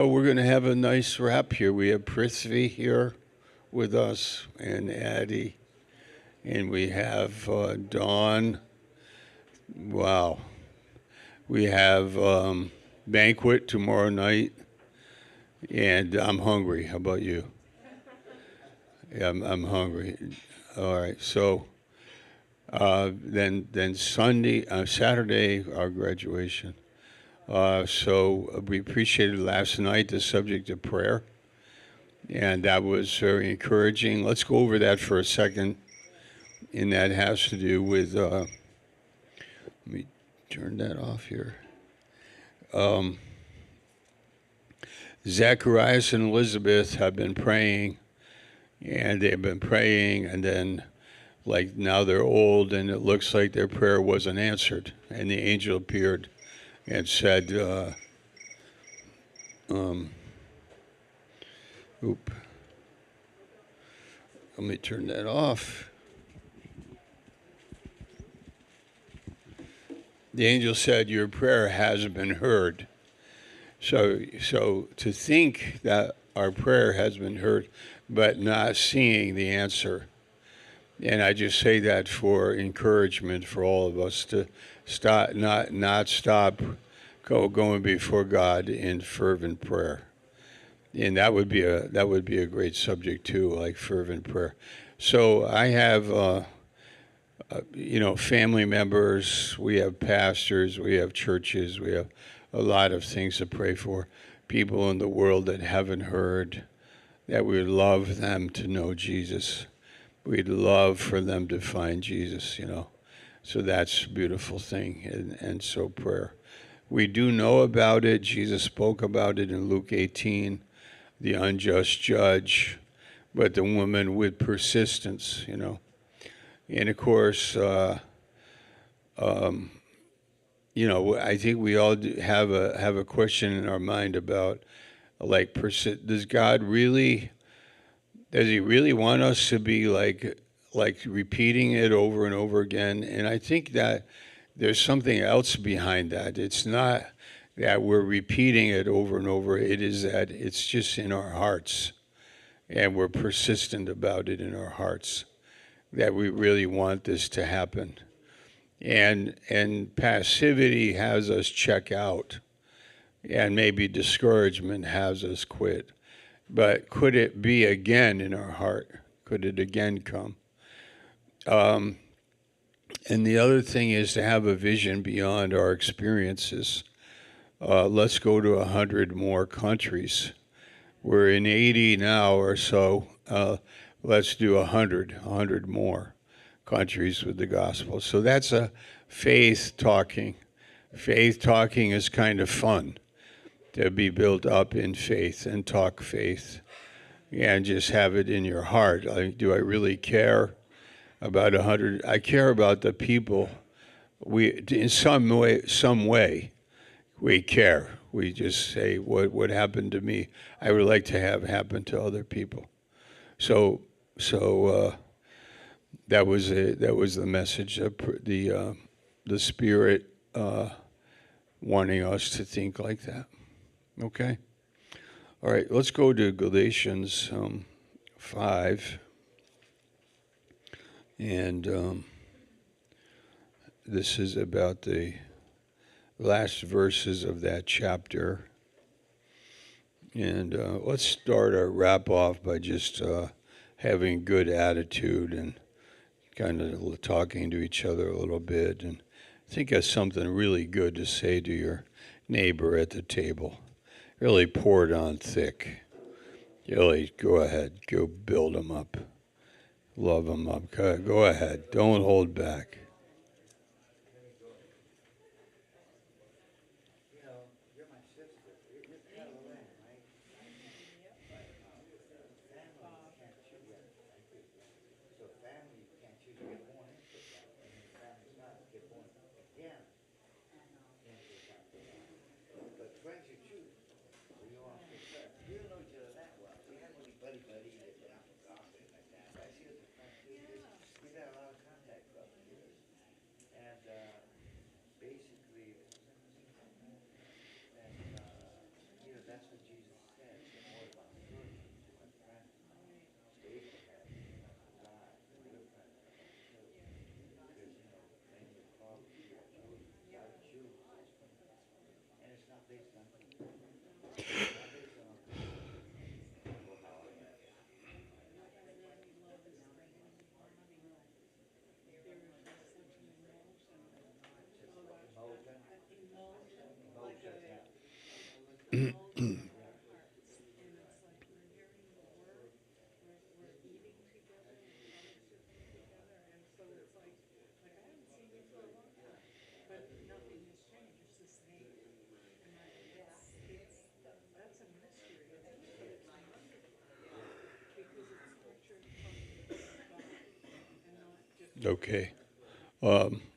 Oh, we're going to have a nice wrap here. We have Prithvi here with us and Addie, and we have Dawn. Wow. We have banquet tomorrow night, and I'm hungry. How about you? Yeah, I'm hungry. All right. So then Saturday, our graduation. So we appreciated last night the subject of prayer, and that was very encouraging. Let's go over that for a second, and that has to do with. Let me turn that off here. Zacharias and Elizabeth have been praying, and they've been praying, and then, like, now they're old, and it looks like their prayer wasn't answered. And the angel appeared and said, oop, let me turn that off. The angel said, your prayer has been heard. So to think that our prayer has been heard, but not seeing the answer. And I just say that for encouragement for all of us to not stop going before God in fervent prayer. And that would be a great subject too, like fervent prayer. So I have family members, we have pastors, we have churches, we have a lot of things to pray for. People in the world that haven't heard, that we would love them to know Jesus. We'd love for them to find Jesus. So that's a beautiful thing, and so prayer. We do know about it. Jesus spoke about it in Luke 18, the unjust judge, but the woman with persistence. And of course, I think we all have a question in our mind about, like, does God really? Does he really want us to be like repeating it over and over again? And I think that there's something else behind that. It's not that we're repeating it over and over. It is that it's just in our hearts, and we're persistent about it in our hearts, that we really want this to happen. And passivity has us check out, and maybe discouragement has us quit. But could it be again in our heart? Could it again come? And the other thing is to have a vision beyond our experiences. Let's go to 100 more countries. We're in 80 now or so. Let's do 100 more countries with the gospel. So that's a faith talking. Faith talking is kind of fun, to be built up in faith and talk faith, and just have it in your heart. Do I really care about 100? I care about the people. In some way, we care. We just say, what happened to me, I would like to have happen to other people. So that was the message of the Spirit wanting us to think like that. Okay. All right, let's go to Galatians 5. And this is about the last verses of that chapter. And let's start our wrap off by just having good attitude and kind of talking to each other a little bit. And think of something really good to say to your neighbor at the table. Really pour it on thick. Really, go ahead. Go build them up. Love them up. Go ahead. Don't hold back. Okay.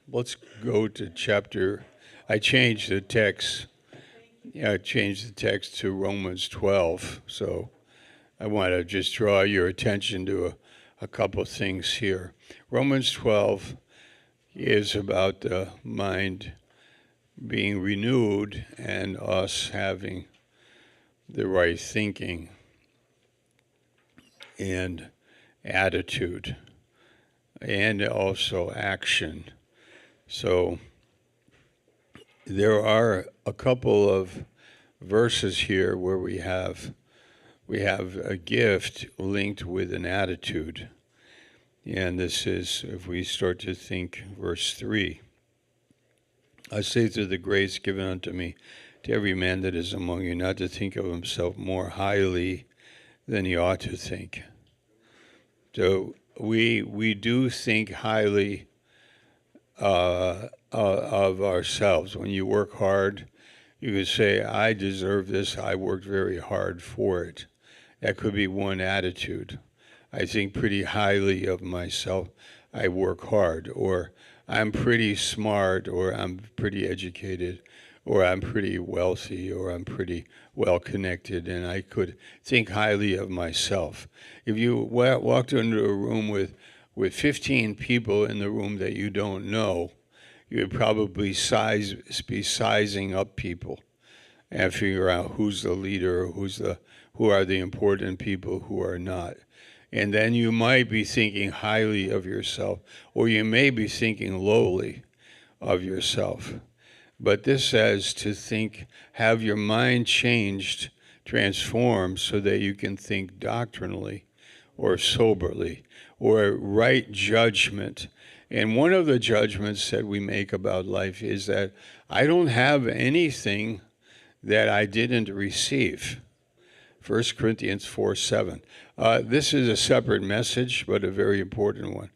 Let's go to chapter. I changed the text. Yeah, I changed the text to Romans 12. So I want to just draw your attention to a couple of things here. Romans 12 is about the mind being renewed and us having the right thinking and attitude and also action. So there are a couple of verses here where we have a gift linked with an attitude. And this is, if we start to think, verse 3. I say through the grace given unto me to every man that is among you, not to think of himself more highly than he ought to think. So we do think highly of ourselves. When you work hard, you can say, I deserve this. I worked very hard for it. That could be one attitude. I think pretty highly of myself. I work hard, or I'm pretty smart, or I'm pretty educated, or I'm pretty wealthy, or I'm pretty well connected, and I could think highly of myself. If you walked into a room with 15 people in the room that you don't know, you would probably be sizing up people and figure out who's the leader, who are the important people, who are not. And then you might be thinking highly of yourself, or you may be thinking lowly of yourself. But this says to think, have your mind changed, transformed, so that you can think doctrinally or soberly or right judgment. And one of the judgments that we make about life is that I don't have anything that I didn't receive. 1 Corinthians 4:7. This is a separate message, but a very important one.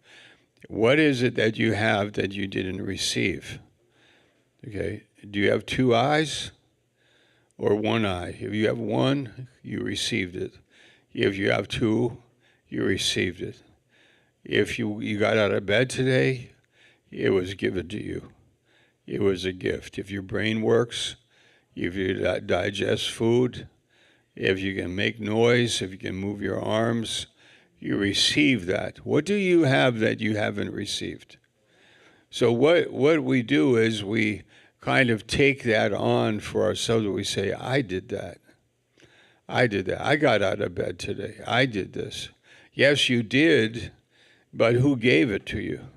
What is it that you have that you didn't receive? Okay. Do you have two eyes or one eye? If you have one, you received it. If you have two, you received it. If you got out of bed today, it was given to you. It was a gift. If your brain works, if you digest food, if you can make noise, if you can move your arms, you receive that. What do you have that you haven't received? So what we do is we kind of take that on for ourselves. We say, I did that. I did that. I got out of bed today. I did this. Yes, you did, but who gave it to you?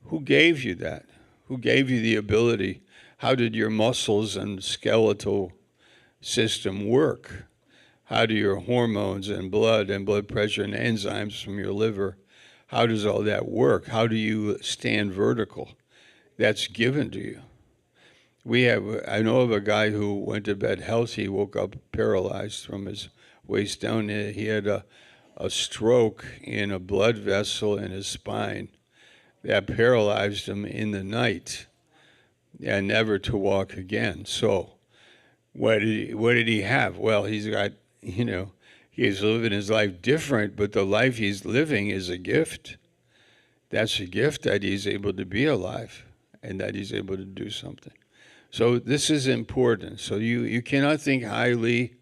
Who gave you that? Who gave you the ability? How did your muscles and skeletal system work? How do your hormones and blood pressure and enzymes from your liver, how does all that work? How do you stand vertical? That's given to you. I know of a guy who went to bed healthy, woke up paralyzed from his waist down. He had a stroke in a blood vessel in his spine that paralyzed him in the night and never to walk again. So what did he have? Well, he's got, he's living his life different, but the life he's living is a gift. That's a gift that he's able to be alive and that he's able to do something. So this is important. So you cannot think highly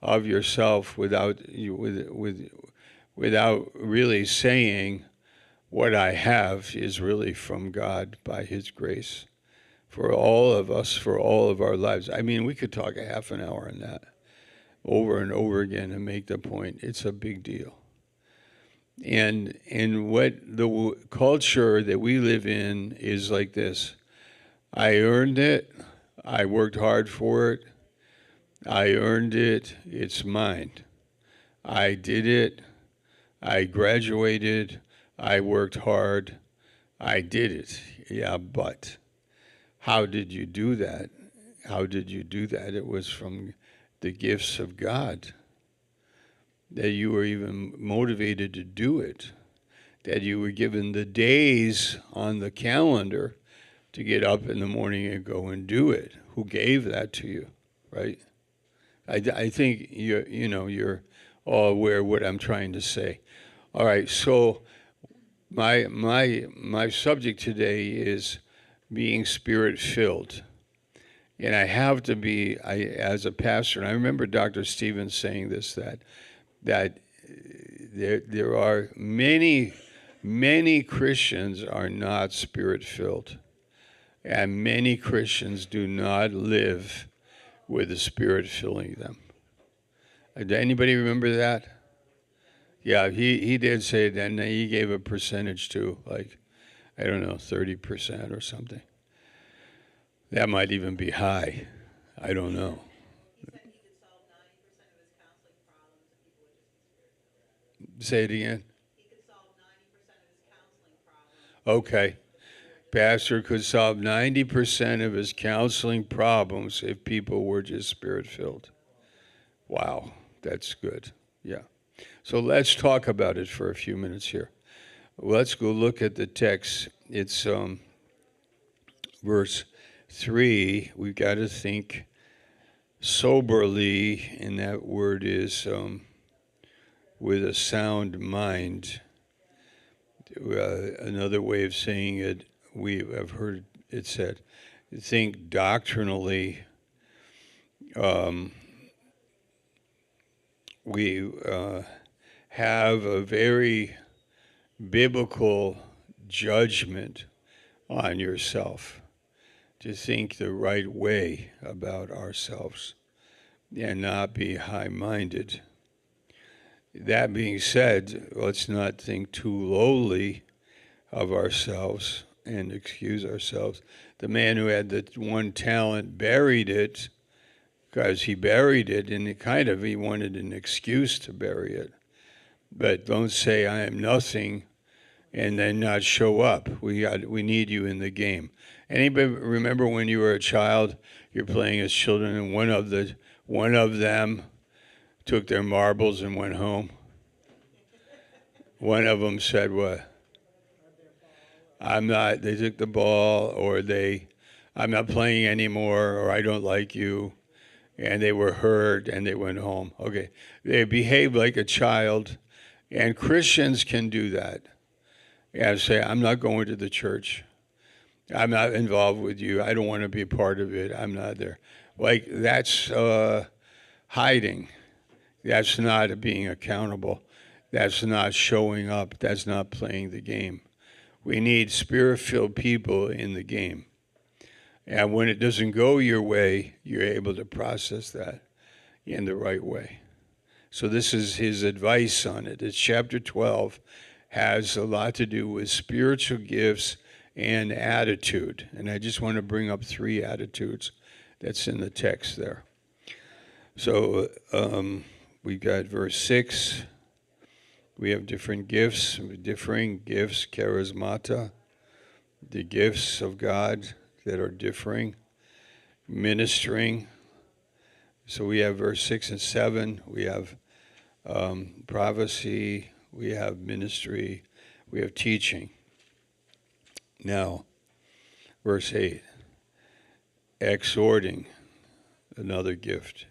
of yourself without really saying what I have is really from God by his grace for all of us, for all of our lives. I mean, we could talk a half an hour on that over and over again and make the point. It's a big deal. And what the culture that we live in is like this. I earned it. I worked hard for it. I earned it. It's mine. I did it. I graduated. I worked hard. I did it. Yeah, but how did you do that? How did you do that? It was from the gifts of God that you were even motivated to do it, that you were given the days on the calendar to get up in the morning and go and do it. Who gave that to you, right? I think you're all aware of what I'm trying to say. All right, so my subject today is being spirit filled. And I have to be, as a pastor, and I remember Dr. Stevens saying this, that there are many Christians are not spirit filled, and many Christians do not live with the Spirit filling them. Did anybody remember that? Yeah, he did say that, and he gave a percentage too, like, I don't know, 30% or something. That might even be high. I don't know. Say it again. Okay. Pastor could solve 90% of his counseling problems if people were just spirit filled. Wow, that's good. Yeah. So let's talk about it for a few minutes here. Let's go look at the text. It's verse 3. We've got to think soberly, and that word is with a sound mind. Another way of saying it, we have heard it said, think doctrinally. We have a very biblical judgment on yourself, to think the right way about ourselves and not be high-minded. That being said, let's not think too lowly of ourselves and excuse ourselves. The man who had the one talent buried it because he buried it, and he wanted an excuse to bury it. But don't say, I am nothing, and then not show up. We need you in the game. Anybody remember when you were a child, you're playing as children, and one of them took their marbles and went home? One of them said what? They took the ball, or I'm not playing anymore, or I don't like you. And they were hurt, and they went home. Okay. They behaved like a child, and Christians can do that. And say, I'm not going to the church. I'm not involved with you. I don't want to be a part of it. I'm not there. Like, that's hiding. That's not being accountable. That's not showing up. That's not playing the game. We need spirit-filled people in the game. And when it doesn't go your way, you're able to process that in the right way. So this is his advice on it. It's chapter 12, has a lot to do with spiritual gifts and attitude. And I just want to bring up 3 attitudes that's in the text there. So we've got verse 6. We have different gifts, differing gifts, charismata, the gifts of God that are differing, ministering. So we have verse 6 and 7. We have prophecy. We have ministry. We have teaching. Now, verse 8, exhorting, another gift.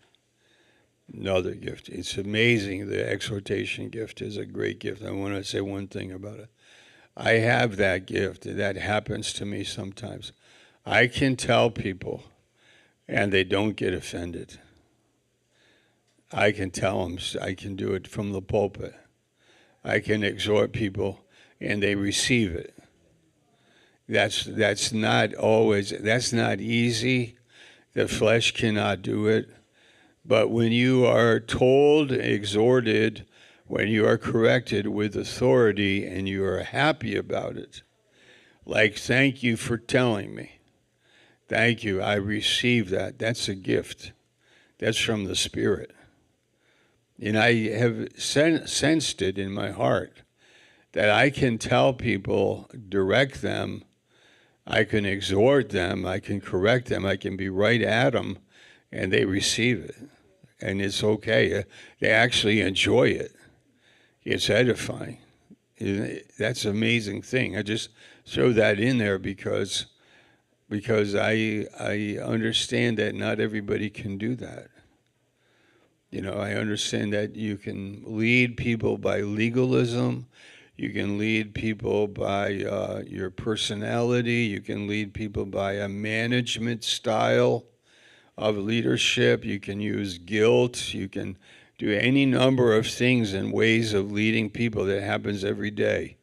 Another gift. It's amazing. The exhortation gift is a great gift. I want to say one thing about it. I have that gift. That happens to me sometimes. I can tell people, and they don't get offended. I can tell them. I can do it from the pulpit. I can exhort people, and they receive it. That's not always. That's not easy. The flesh cannot do it. But when you are told, exhorted, when you are corrected with authority, and you are happy about it, like, thank you for telling me, Thank you. I receive that. That's a gift. That's from the Spirit. And I have sensed it in my heart that I can tell people, direct them, I can exhort them, I can correct them, I can be right at them, and they receive it. And it's okay. They actually enjoy it. It's edifying. That's an amazing thing. I just throw that in there because I understand that not everybody can do that. I understand that you can lead people by legalism. You can lead people by your personality. You can lead people by a management style of leadership. You can use guilt. You can do any number of things and ways of leading people that happens every day.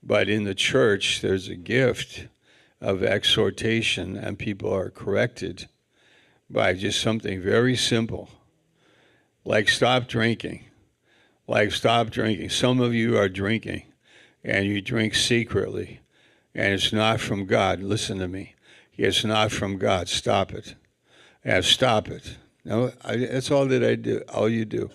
But in the church, there's a gift of exhortation, and people are corrected by just something very simple, like stop drinking. Like stop drinking. Some of you are drinking, and you drink secretly, and it's not from God. Listen to me. It's not from God. Stop it. And stop it. No, that's all that I do. All you do.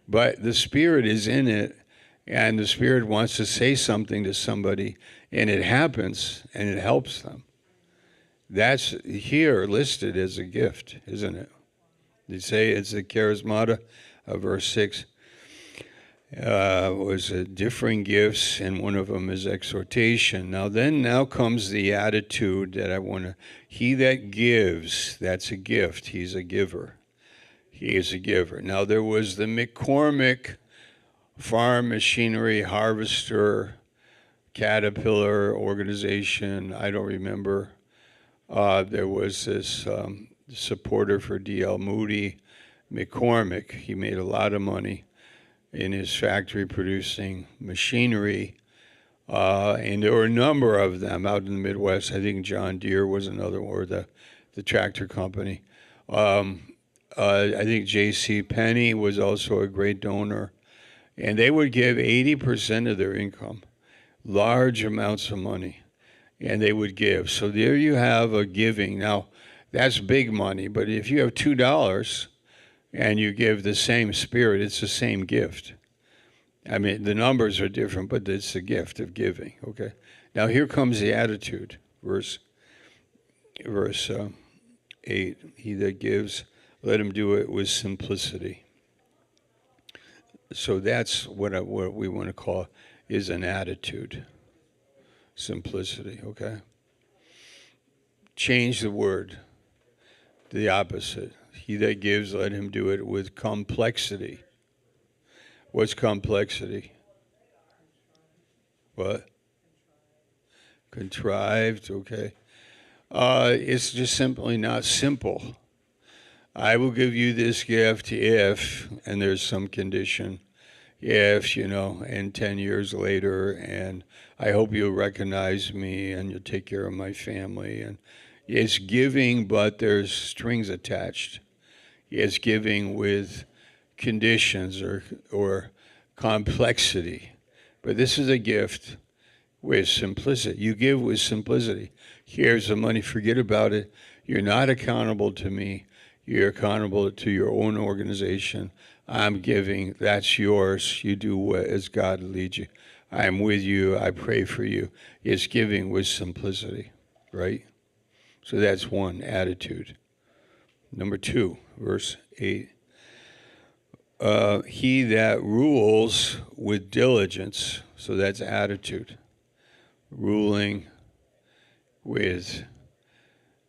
But the Spirit is in it, and the Spirit wants to say something to somebody, and it happens, and it helps them. That's here listed as a gift, isn't it? They say it's a charismata, verse 6. Was differing gifts, and one of them is exhortation. Now comes the attitude that I want to. He that gives, that's a gift. He's a giver. He is a giver. Now there was the McCormick Farm Machinery Harvester Caterpillar organization. I don't remember. There was this supporter for D.L. Moody, McCormick. He made a lot of money in his factory producing machinery. And there were a number of them out in the Midwest. I think John Deere was another one, or the tractor company. I think J.C. Penney was also a great donor. And they would give 80% of their income, large amounts of money, and they would give. So there you have a giving. Now, that's big money, but if you have $2 and you give the same Spirit, it's the same gift. I mean, the numbers are different, but it's the gift of giving, okay? Now, here comes the attitude, verse 8. He that gives, let him do it with simplicity. So that's what we want to call is an attitude, simplicity, okay? Change the word, the opposite. He that gives, let him do it with complexity. What's complexity? What? Contrived, okay. It's just simply not simple. I will give you this gift if, and there's some condition, if, and 10 years later, and I hope you'll recognize me and you'll take care of my family. And it's giving, but there's strings attached. It's giving with conditions or complexity. But this is a gift with simplicity. You give with simplicity. Here's the money, forget about it. You're not accountable to me. You're accountable to your own organization. I'm giving. That's yours. You do as God leads you. I'm with you. I pray for you. It's giving with simplicity, right? So that's one, attitude. Number 2, verse 8. He that rules with diligence, so that's attitude. Ruling with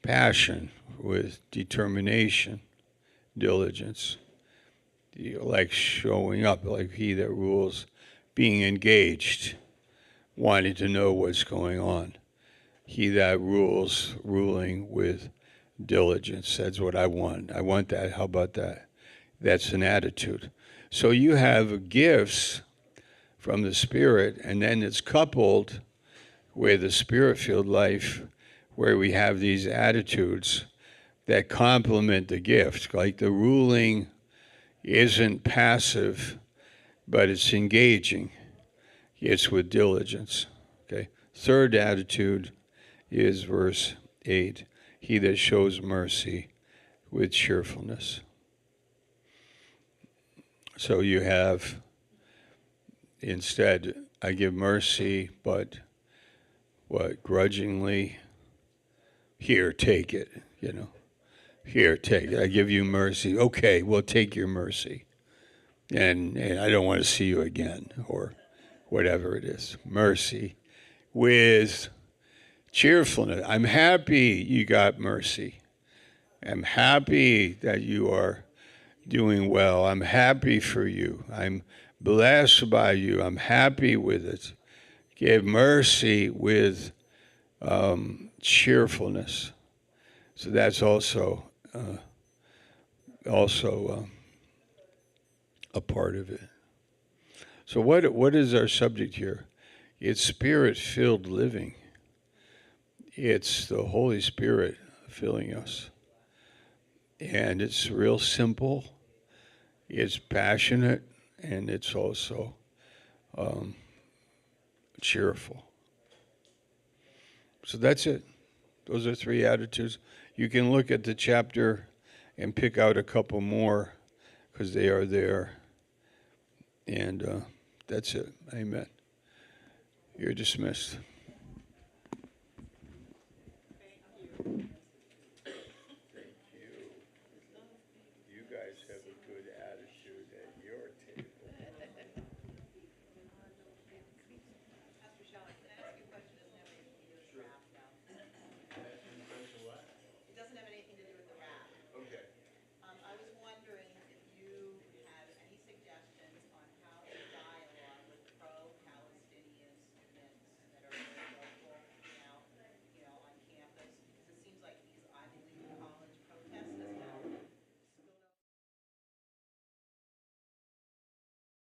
passion, with determination, diligence, like showing up, like he that rules, being engaged, wanting to know what's going on. He that rules, ruling with diligence. That's what I want. I want that. How about that? That's an attitude. So you have gifts from the Spirit, and then it's coupled with a Spirit-filled life where we have these attitudes that complement the gift. Like the ruling isn't passive, but it's engaging. It's with diligence. Okay. Third attitude is verse 8. he that shows mercy with cheerfulness. So you have, instead, I give mercy, but what, grudgingly? Here, take it, Here, take it. I give you mercy. Okay, well, take your mercy. And I don't want to see you again, or whatever it is. Mercy with cheerfulness. I'm happy you got mercy. I'm happy that you are doing well. I'm happy for you. I'm blessed by you. I'm happy with it. Give mercy with cheerfulness. So that's also a part of it. So what is our subject here? It's spirit-filled living. It's the Holy Spirit filling us. And it's real simple. It's passionate, and it's also cheerful. So that's it. Those are 3 attitudes. You can look at the chapter and pick out a couple more because they are there. And that's it. Amen. You're dismissed.